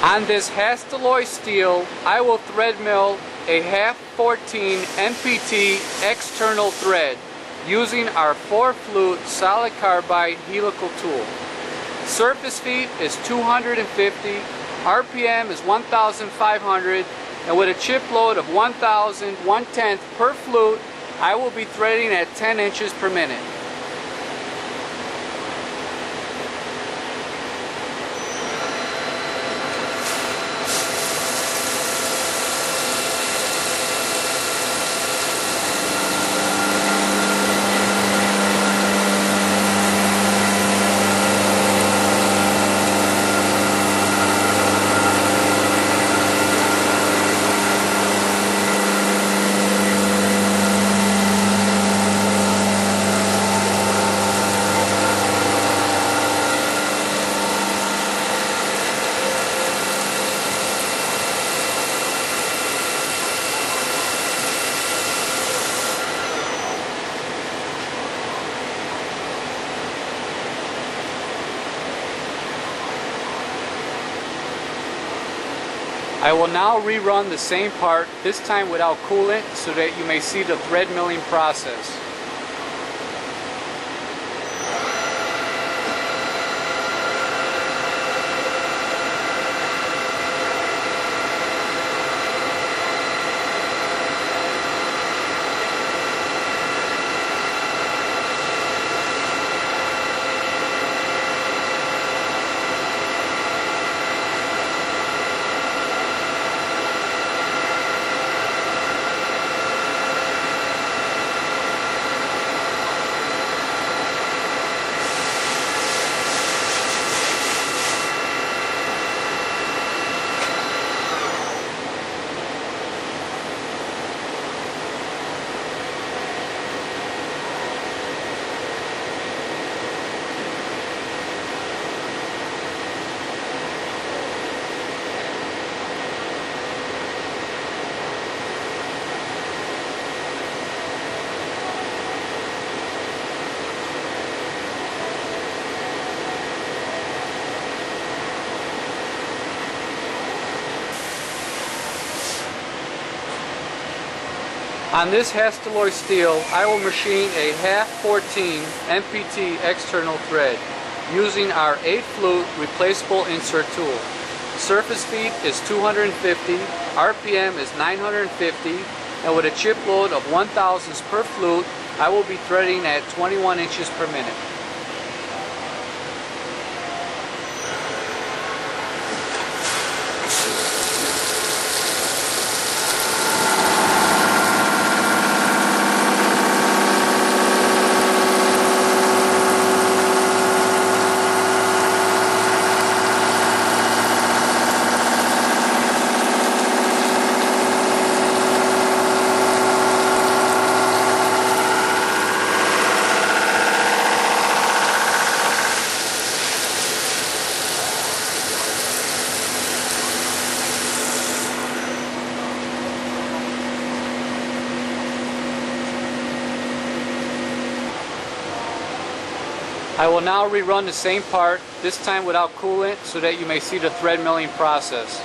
On this Hastelloy steel, I will thread mill a half 14 NPT external thread using our 4-flute solid carbide helical tool. Surface feet is 250, RPM is 1,500, and with a chip load of 1,1/10 per flute, I will be threading at 10 inches per minute. I will now rerun the same part, this time without coolant, so that you may see the thread milling process. On this Hastelloy steel, I will machine a half 14 NPT external thread using our 8-flute replaceable insert tool. Surface feet is 250, RPM is 950, and with a chip load of 1,000 per flute, I will be threading at 21 inches per minute. I will now rerun the same part, this time without coolant, so that you may see the thread milling process.